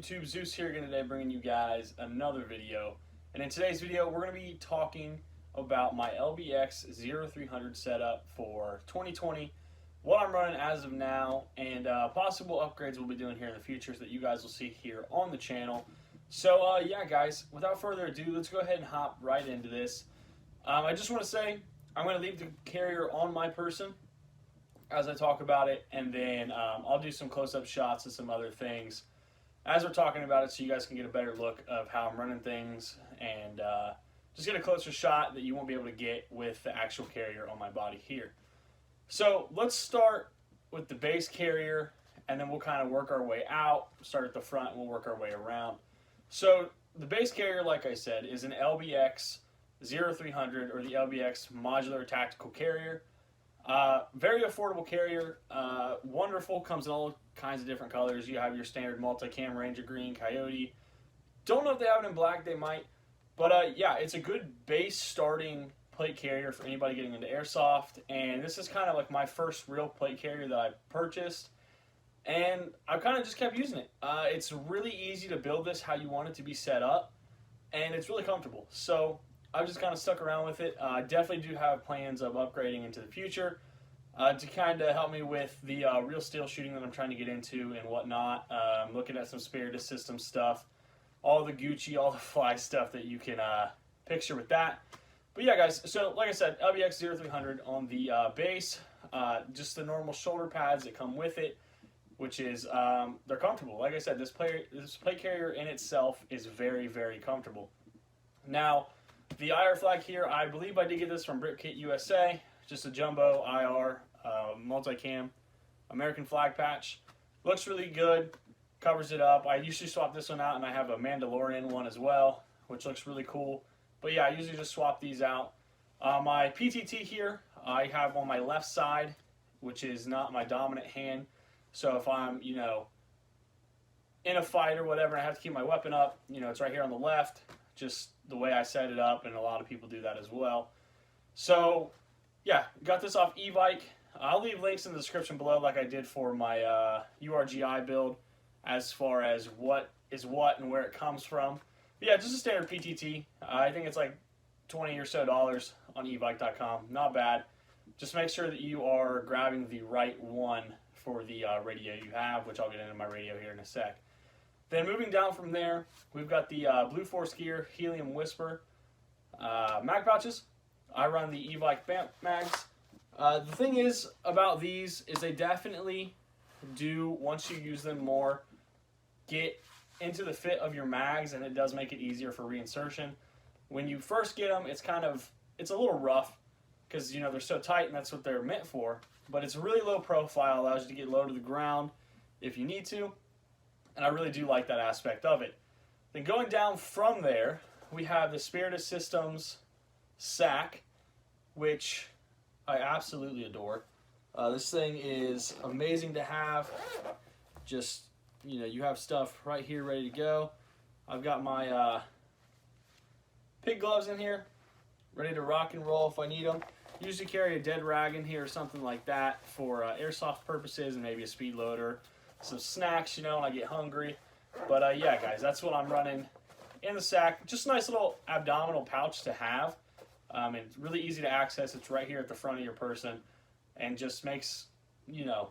YouTube? Zeus here again today, bringing you guys another video. And in today's video, we're going to be talking about my LBX 0300 setup for 2020, what I'm running as of now, and possible upgrades we'll be doing here in the future that you guys will see here on the channel. So yeah, guys, without further ado, let's go ahead and hop right into this. I just want to say I'm going to leave the carrier on my person as I talk about it, and then I'll do some close-up shots and some other things as we're talking about it so you guys can get a better look of how I'm running things and just get a closer shot that you won't be able to get with the actual carrier on my body here. So let's start with the base carrier, and then we'll kind of work our way out. Start at the front and we'll work our way around. So the base carrier, like I said, is an LBX 0300 or the LBX Modular Tactical Carrier. Very affordable carrier, wonderful, comes in all kinds of different colors. You have your standard multicam Ranger Green, Coyote. Don't know if they have it in black, they might. But yeah, it's a good base starting plate carrier for anybody getting into Airsoft. And this is kind of like my first real plate carrier that I purchased. And I've kind of just kept using it. It's really easy to build this how you want it to be set up. And it's really comfortable. So I've just kind of stuck around with it. I definitely do have plans of upgrading into the future to kind of help me with the real steel shooting that I'm trying to get into and whatnot. Looking at some Spirit System stuff, all the Gucci, all the fly stuff that you can picture with that. But yeah, guys, so like I said, LBX 0300 on the base, just the normal shoulder pads that come with it, which is, they're comfortable. Like I said, this plate carrier in itself is very, very comfortable. Now, the IR flag here, I believe I did get this from Britkit USA, just a jumbo IR multicam American flag patch. Looks really good, covers it up. I usually swap this one out, and I have a Mandalorian one as well, which looks really cool. But yeah, I usually just swap these out. My PTT here, I have on my left side, which is not my dominant hand. So if I'm, you know, in a fight or whatever, and I have to keep my weapon up, you know, it's right here on the left. Just the way I set it up, and a lot of people do that as well. So yeah, got this off eBike. I'll leave links in the description below like I did for my URGI build as far as what is what and where it comes from. But yeah, just a standard PTT. I think it's like $20 or so on ebike.com. Not bad. Just make sure that you are grabbing the right one for the radio you have, which I'll get into my radio here in a sec. Then moving down from there, we've got the Blue Force Gear Helium Whisper mag pouches. I run the e-bike BAMP mags. The thing is about these is they definitely do, once you use them more, get into the fit of your mags, and it does make it easier for reinsertion. When you first get them, it's a little rough because, you know, they're so tight, and that's what they're meant for. But it's really low profile, allows you to get low to the ground if you need to. And I really do like that aspect of it. Then going down from there, we have the Spirit Systems sack, which I absolutely adore. This thing is amazing to have. Just, you know, you have stuff right here ready to go. I've got my pig gloves in here, ready to rock and roll if I need them. Usually carry a dead rag in here or something like that for airsoft purposes, and maybe a speed loader. Some snacks, you know, when I get hungry. But yeah, guys, that's what I'm running in the sack. Just a nice little abdominal pouch to have. It's really easy to access. It's right here at the front of your person, and just makes, you know,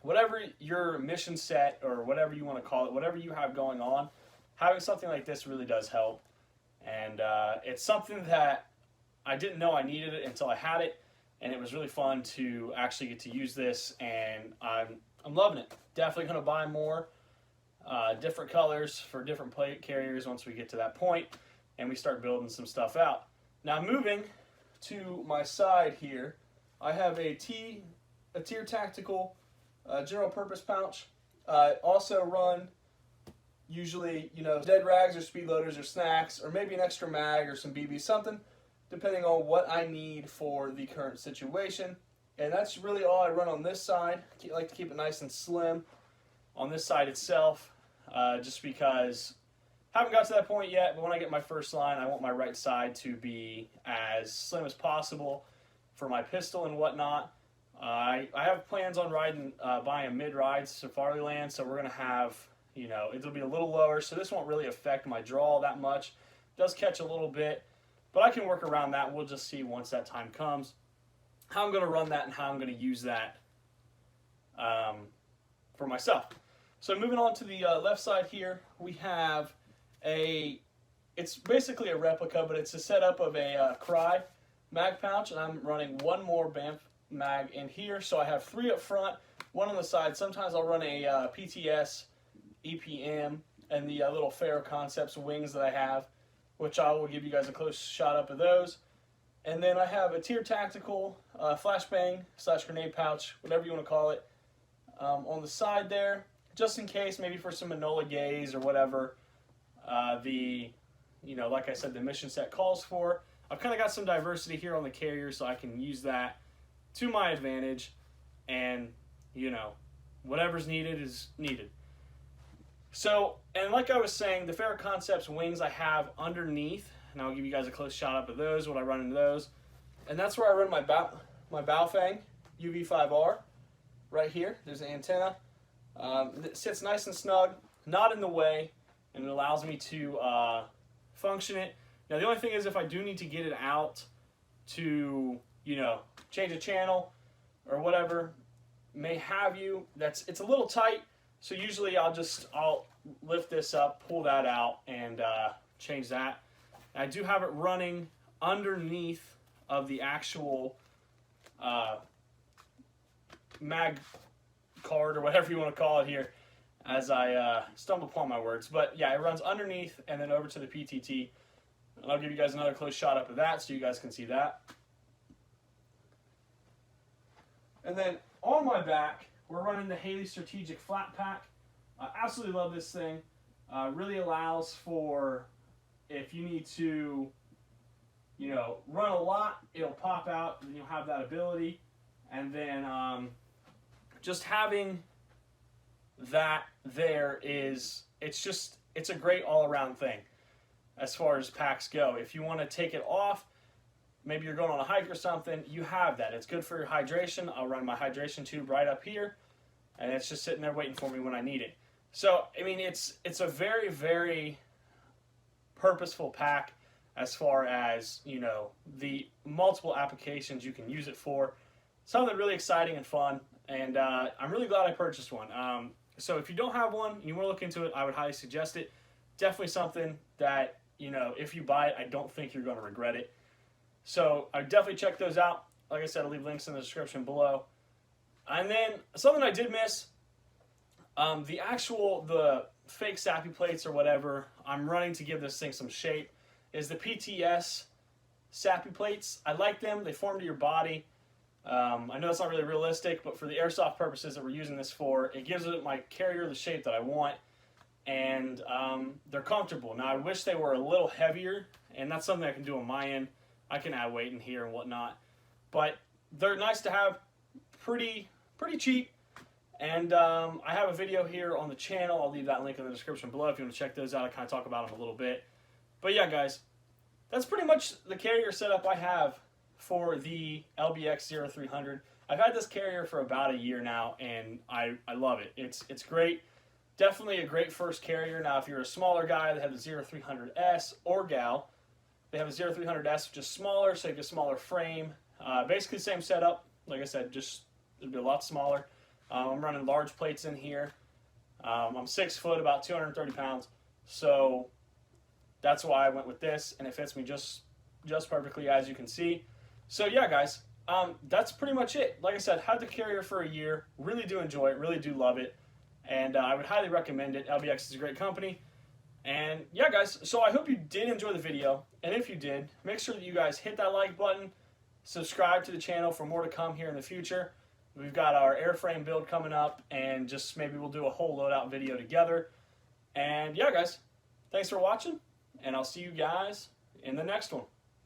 whatever your mission set or whatever you want to call it, whatever you have going on, having something like this really does help. And it's something that I didn't know I needed it until I had it, and it was really fun to actually get to use this, and I'm loving it. Definitely going to buy more different colors for different plate carriers once we get to that point and we start building some stuff out. Now moving to my side here, I have a Tier Tactical general purpose pouch. Also run usually, you know, dead rags or speed loaders or snacks, or maybe an extra mag or some BB, something depending on what I need for the current situation. And that's really all I run on this side. I like to keep it nice and slim on this side itself, just because I haven't got to that point yet, but when I get my first line, I want my right side to be as slim as possible for my pistol and whatnot. I have plans on buying a mid-ride Safari Land, so we're going to have, you know, it'll be a little lower, so this won't really affect my draw that much. It does catch a little bit, but I can work around that. We'll just see once that time comes how I'm going to run that and how I'm going to use that for myself. So moving on to the left side here, we have it's basically a replica, but it's a setup of a Cry mag pouch, and I'm running one more BAMF mag in here. So I have 3 up front, 1 on the side. Sometimes I'll run a PTS, EPM, and the little Ferro Concepts wings that I have, which I will give you guys a close shot up of those. And then I have a Tier Tactical flashbang / grenade pouch, whatever you want to call it, on the side there, just in case, maybe for some Enola Gays or whatever like I said, the mission set calls for. I've kind of got some diversity here on the carrier, so I can use that to my advantage, and whatever's needed is needed. So, and like I was saying, the Ferro Concepts wings I have underneath, and I'll give you guys a close shot up of those when I run into those. And that's where I run my Baofeng UV5R right here. There's the antenna. It sits nice and snug, not in the way, and it allows me to function it. Now the only thing is, if I do need to get it out to change a channel or whatever may have you, it's a little tight. So usually I'll lift this up, pull that out, and change that. And I do have it running underneath of the actual mag card, or whatever you want to call it here, as I stumble upon my words. But yeah, it runs underneath and then over to the PTT. And I'll give you guys another close shot up of that so you guys can see that. And then on my back, we're running the Haley Strategic Flat Pack. I absolutely love this thing. Really allows for, if you need to, run a lot, it'll pop out and you'll have that ability. And then just having that there it's a great all-around thing as far as packs go. If you want to take it off, maybe you're going on a hike or something, you have that. It's good for your hydration. I'll run my hydration tube right up here, and it's just sitting there waiting for me when I need it. So, I mean, it's a very, very purposeful pack as far as, the multiple applications you can use it for. Something really exciting and fun, and I'm really glad I purchased one. So if you don't have one and you want to look into it, I would highly suggest it. Definitely something that, if you buy it, I don't think you're going to regret it. So I definitely check those out. Like I said, I'll leave links in the description below. And then something I did miss, the fake sappy plates or whatever I'm running to give this thing some shape, is the PTS sappy plates. I like them. They form to your body. I know it's not really realistic, but for the airsoft purposes that we're using this for, it gives my carrier the shape that I want, and they're comfortable. Now I wish they were a little heavier, and that's something I can do on my end. I can add weight in here and whatnot, but they're nice to have, pretty cheap. And I have a video here on the channel. I'll leave that link in the description below if you want to check those out. I kind of talk about them a little bit. But yeah, guys, that's pretty much the carrier setup I have for the LBX 0300. I've had this carrier for about a year now, and I love it. It's great. Definitely a great first carrier. Now, if you're a smaller guy, they have the 0300S, or gal, they have a 0300S, which is smaller, so you get a smaller frame. Basically the same setup. Like I said, just it'll be a lot smaller. I'm running large plates in here. I'm 6 foot, about 230 pounds. So that's why I went with this, and it fits me just perfectly, as you can see. So yeah, guys, that's pretty much it. Like I said, had the carrier for a year. Really do enjoy it. Really do love it. And I would highly recommend it. LBX is a great company. And yeah, guys, so I hope you did enjoy the video. And if you did, make sure that you guys hit that like button. Subscribe to the channel for more to come here in the future. We've got our airframe build coming up, and just maybe we'll do a whole loadout video together. And yeah, guys, thanks for watching, and I'll see you guys in the next one.